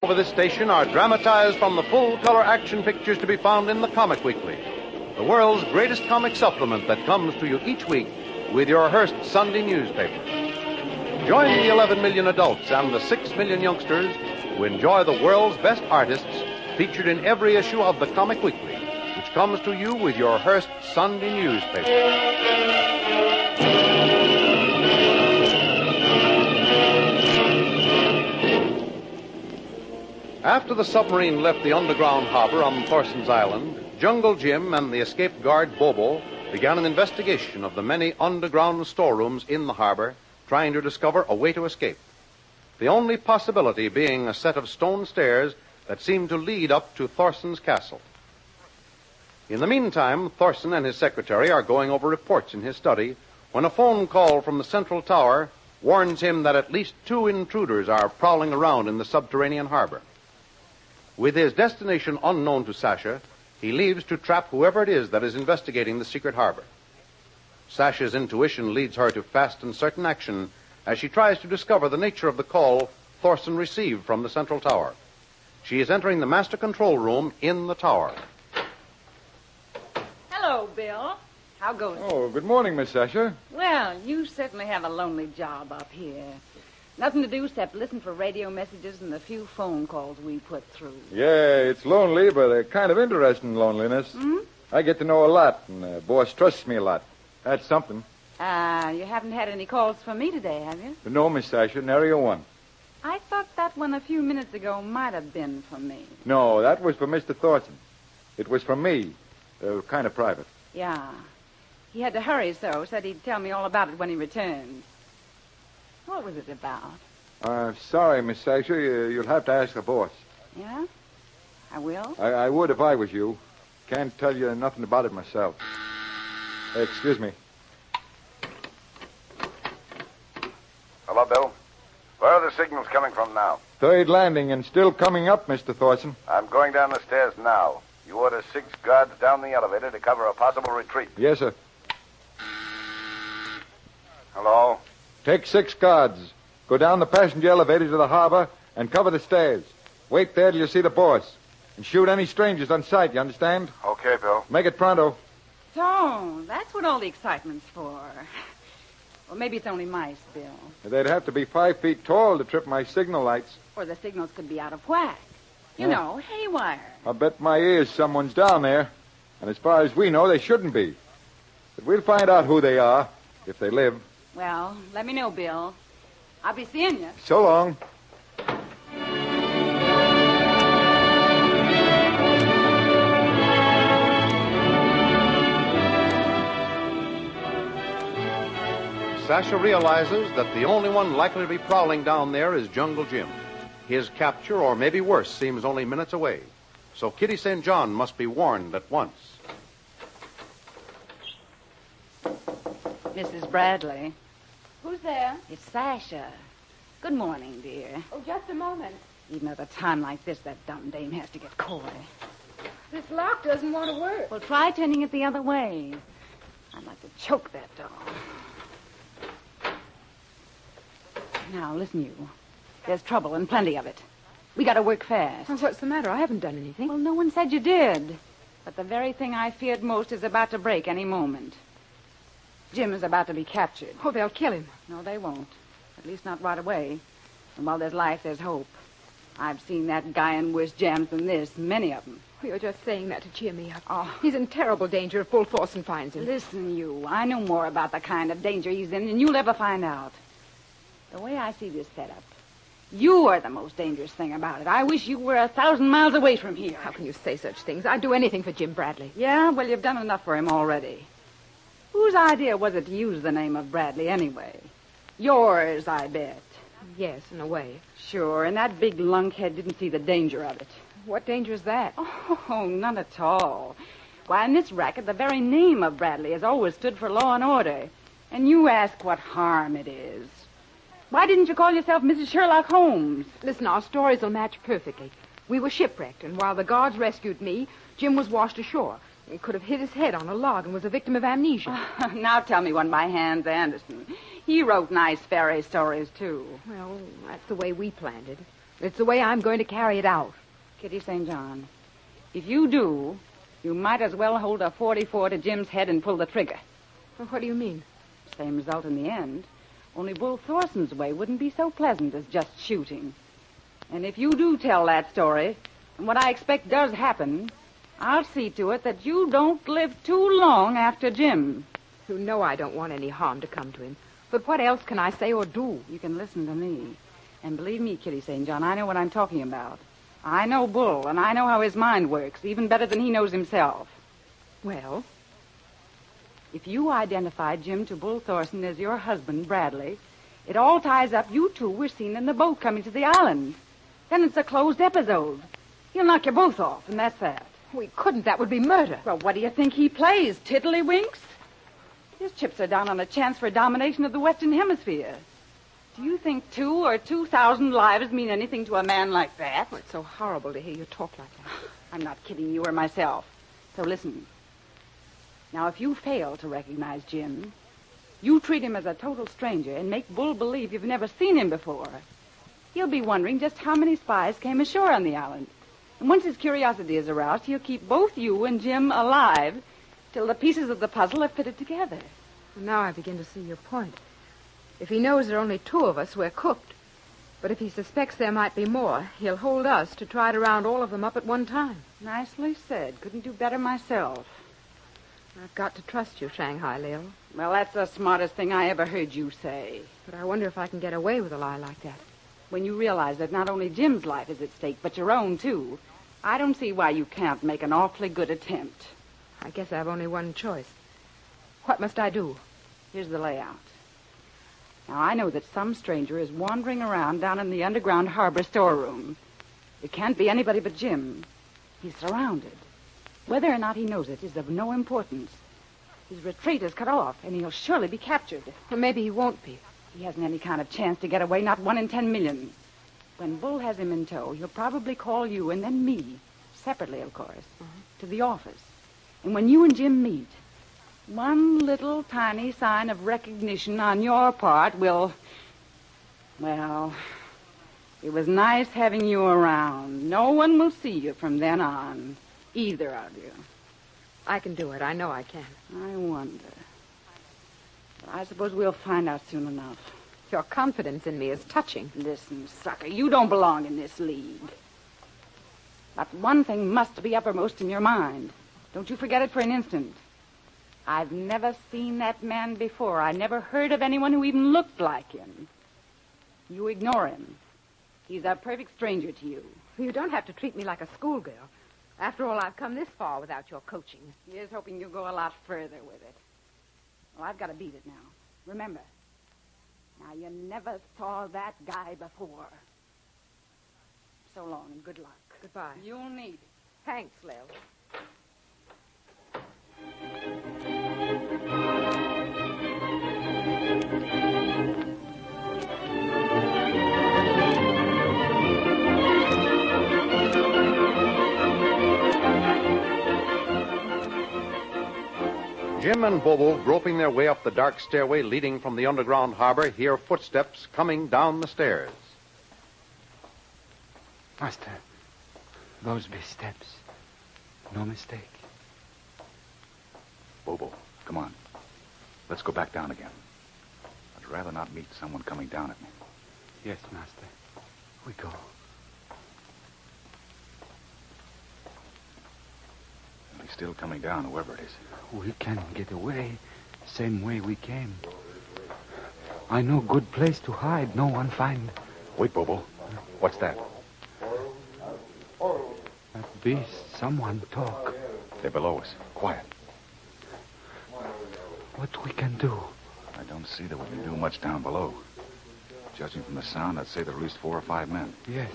Over this station are dramatized from the full-color action pictures to be found in the Comic Weekly, the world's greatest comic supplement that comes to you each week with your Hearst Sunday newspaper. Join the 11 million adults and the 6 million youngsters who enjoy the world's best artists featured in every issue of the Comic Weekly, which comes to you with your Hearst Sunday newspaper. After the submarine left the underground harbor on Thorson's Island, Jungle Jim and the escaped guard Bobo began an investigation of the many underground storerooms in the harbor, trying to discover a way to escape. The only possibility being a set of stone stairs that seemed to lead up to Thorson's castle. In the meantime, Thorson and his secretary are going over reports in his study when a phone call from the central tower warns him that at least 2 intruders are prowling around in the subterranean harbor. With his destination unknown to Sasha, he leaves to trap whoever it is that is investigating the secret harbor. Sasha's intuition leads her to fast and certain action as she tries to discover the nature of the call Thorson received from the central tower. She is entering the master control room in the tower. Hello, Bill. How goes it? Oh, good morning, Miss Sasha. Well, you certainly have a lonely job up here. Nothing to do except listen for radio messages and the few phone calls we put through. Yeah, it's lonely, but a kind of interesting loneliness. Hmm? I get to know a lot, and the boss trusts me a lot. That's something. You haven't had any calls from me today, have you? No, Miss Sasha, nary a one. I thought that one a few minutes ago might have been from me. No, that was for Mr. Thorson. It was from me. Kind of private. Yeah. He had to hurry, so said he'd tell me all about it when he returned. What was it about? Sorry, Miss Sasha. You'll have to ask the boss. Yeah? I will? I would if I was you. Can't tell you nothing about it myself. Excuse me. Hello, Bill. Where are the signals coming from now? Third landing and still coming up, Mr. Thorson. I'm going down the stairs now. You order 6 guards down the elevator to cover a possible retreat. Yes, sir. Hello? Take 6 guards. Go down the passenger elevator to the harbor and cover the stairs. Wait there till you see the boss. And shoot any strangers on sight, you understand? Okay, Bill. Make it pronto. So, that's what all the excitement's for. Well, maybe it's only mice, Bill. They'd have to be 5 feet tall to trip my signal lights. Or the signals could be out of whack. You know, haywire. I'll bet my ears someone's down there. And as far as we know, they shouldn't be. But we'll find out who they are, if they live. Well, let me know, Bill. I'll be seeing you. So long. Sasha realizes that the only one likely to be prowling down there is Jungle Jim. His capture, or maybe worse, seems only minutes away. So Kitty St. John must be warned at once. Mrs. Bradley. Who's there? It's Sasha. Good morning, dear. Oh, just a moment. Even at a time like this, that dumb dame has to get coy. This lock doesn't want to work. Well, try turning it the other way. I'd like to choke that dog. Now, listen, you. There's trouble and plenty of it. We got to work fast. Well, what's the matter? I haven't done anything. Well, no one said you did. But the very thing I feared most is about to break any moment. Jim is about to be captured. Oh, they'll kill him. No, they won't. At least not right away. And while there's life, there's hope. I've seen that guy in worse jams than this, many of them. Oh, you're just saying that to cheer me up. Oh. He's in terrible danger if Bull Thorson finds him. Listen, you. I know more about the kind of danger he's in than you'll ever find out. The way I see this setup, you are the most dangerous thing about it. I wish you were 1,000 miles away from here. How can you say such things? I'd do anything for Jim Bradley. Yeah? Well, you've done enough for him already. Whose idea was it to use the name of Bradley anyway? Yours, I bet. Yes, in a way. Sure, and that big lunkhead didn't see the danger of it. What danger is that? Oh, none at all. Why, in this racket, the very name of Bradley has always stood for law and order. And you ask what harm it is. Why didn't you call yourself Mrs. Sherlock Holmes? Listen, our stories will match perfectly. We were shipwrecked, and while the guards rescued me, Jim was washed ashore. He could have hit his head on a log and was a victim of amnesia. Now tell me one by Hans Andersen. He wrote nice fairy stories, too. Well, that's the way we planned it. It's the way I'm going to carry it out. Kitty St. John, if you do, you might as well hold a .44 to Jim's head and pull the trigger. Well, what do you mean? Same result in the end. Only Bull Thorson's way wouldn't be so pleasant as just shooting. And if you do tell that story, and what I expect does happen, I'll see to it that you don't live too long after Jim. You know I don't want any harm to come to him. But what else can I say or do? You can listen to me. And believe me, Kitty St. John, I know what I'm talking about. I know Bull, and I know how his mind works, even better than he knows himself. Well? If you identify Jim to Bull Thorson as your husband, Bradley, it all ties up. You two were seen in the boat coming to the island. Then it's a closed episode. He'll knock you both off, and that's that. We couldn't. That would be murder. Well, what do you think he plays, tiddlywinks? His chips are down on a chance for domination of the Western Hemisphere. Do you think 2 or 2,000 lives mean anything to a man like that? Oh, it's so horrible to hear you talk like that. I'm not kidding you or myself. So listen. Now, if you fail to recognize Jim, you treat him as a total stranger and make Bull believe you've never seen him before. He'll be wondering just how many spies came ashore on the island. And once his curiosity is aroused, he'll keep both you and Jim alive till the pieces of the puzzle are fitted together. Well, now I begin to see your point. If he knows there are only 2 of us, we're cooked. But if he suspects there might be more, he'll hold us to try to round all of them up at one time. Nicely said. Couldn't do better myself. I've got to trust you, Shanghai Lil. Well, that's the smartest thing I ever heard you say. But I wonder if I can get away with a lie like that. When you realize that not only Jim's life is at stake, but your own, too, I don't see why you can't make an awfully good attempt. I guess I've only one choice. What must I do? Here's the layout. Now, I know that some stranger is wandering around down in the underground harbor storeroom. It can't be anybody but Jim. He's surrounded. Whether or not he knows it is of no importance. His retreat is cut off, and he'll surely be captured. Well, maybe he won't be. He hasn't any kind of chance to get away, not 1 in 10 million. When Bull has him in tow, he'll probably call you and then me, separately, of course, to the office. And when you and Jim meet, one little tiny sign of recognition on your part will... Well, it was nice having you around. No one will see you from then on, either of you. I can do it. I know I can. I wonder. But I suppose we'll find out soon enough. Your confidence in me is touching. Listen, sucker, you don't belong in this league. But one thing must be uppermost in your mind. Don't you forget it for an instant. I've never seen that man before. I never heard of anyone who even looked like him. You ignore him. He's a perfect stranger to you. You don't have to treat me like a schoolgirl. After all, I've come this far without your coaching. Here's hoping you'll go a lot further with it. Well, I've got to beat it now. Remember, now you never saw that guy before. So long and good luck. Goodbye. You'll need it. Thanks, Lil. Jim and Bobo, groping their way up the dark stairway leading from the underground harbor, hear footsteps coming down the stairs. Master, those be steps. No mistake. Bobo, come on. Let's go back down again. I'd rather not meet someone coming down at me. Yes, Master. We go. He's still coming down, whoever it is. We can get away same way we came. I know good place to hide. No one find. Wait, Bobo. What's that? That beast, someone talk. They're below us. Quiet. What we can do? I don't see that we can do much down below. Judging from the sound, I'd say there are at least 4 or 5 men. Yes.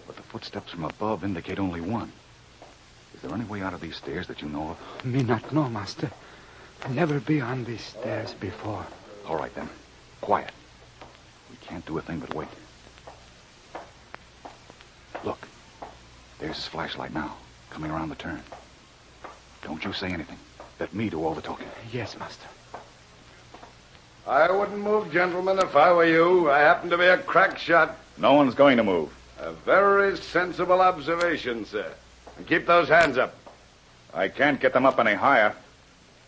But the footsteps from above indicate only one. Is there any way out of these stairs that you know of? Me not know, Master. Never be on these stairs before. All right, then. Quiet. We can't do a thing but wait. Look. There's his flashlight now, coming around the turn. Don't you say anything. Let me do all the talking. Yes, Master. I wouldn't move, gentlemen, if I were you. I happen to be a crack shot. No one's going to move. A very sensible observation, sir. And keep those hands up. I can't get them up any higher.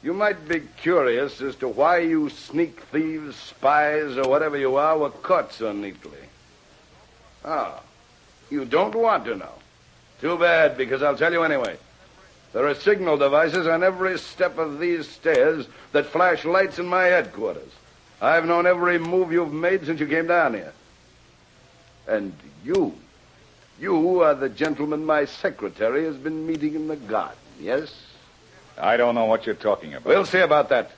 You might be curious as to why you sneak thieves, spies, or whatever you are were caught so neatly. Ah, you don't want to know. Too bad, because I'll tell you anyway. There are signal devices on every step of these stairs that flash lights in my headquarters. I've known every move you've made since you came down here. And you are the gentleman my secretary has been meeting in the garden, yes? I don't know what you're talking about. We'll see about that.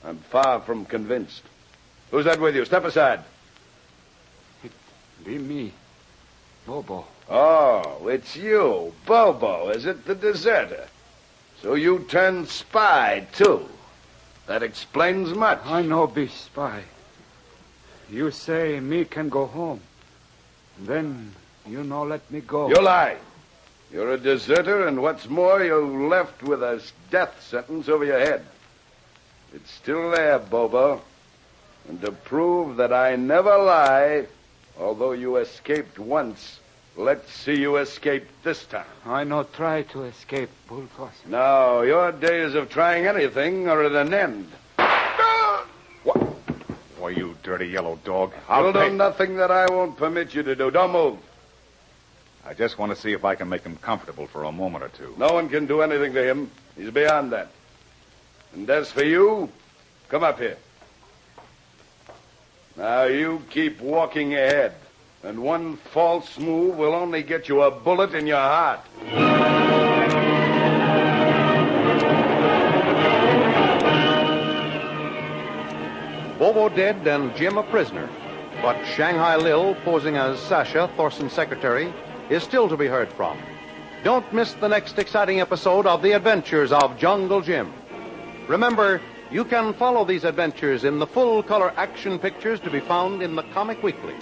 I'm far from convinced. Who's that with you? Step aside. It be me, Bobo. Oh, it's you, Bobo, is it, the deserter? So you turned spy, too. That explains much. I no be spy. You say me can go home. Then you no let me go. You lie. You're a deserter, and what's more, you're left with a death sentence over your head. It's still there, Bobo. And to prove that I never lie, although you escaped once, let's see you escape this time. I no try to escape, Bull Thorson. No, your days of trying anything are at an end. What? Why, you dirty yellow dog. You'll do nothing that I won't permit you to do. Don't move. I just want to see if I can make him comfortable for a moment or two. No one can do anything to him. He's beyond that. And as for you, come up here. Now, you keep walking ahead. And one false move will only get you a bullet in your heart. Bobo dead and Jim a prisoner. But Shanghai Lil, posing as Sasha, Thorson's secretary, is still to be heard from. Don't miss the next exciting episode of The Adventures of Jungle Jim. Remember, you can follow these adventures in the full-color action pictures to be found in the Comic Weekly,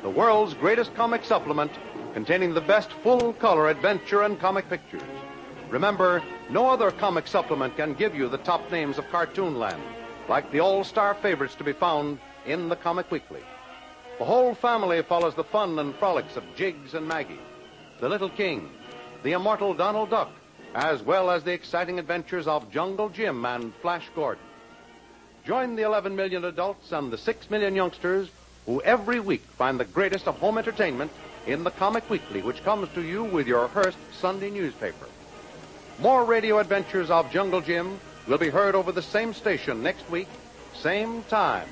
the world's greatest comic supplement containing the best full-color adventure and comic pictures. Remember, no other comic supplement can give you the top names of Cartoonland, like the all-star favorites to be found in the Comic Weekly. The whole family follows the fun and frolics of Jiggs and Maggie, the Little King, the immortal Donald Duck, as well as the exciting adventures of Jungle Jim and Flash Gordon. Join the 11 million adults and the 6 million youngsters who every week find the greatest of home entertainment in the Comic Weekly, which comes to you with your Hearst Sunday newspaper. More radio adventures of Jungle Jim will be heard over the same station next week, same time.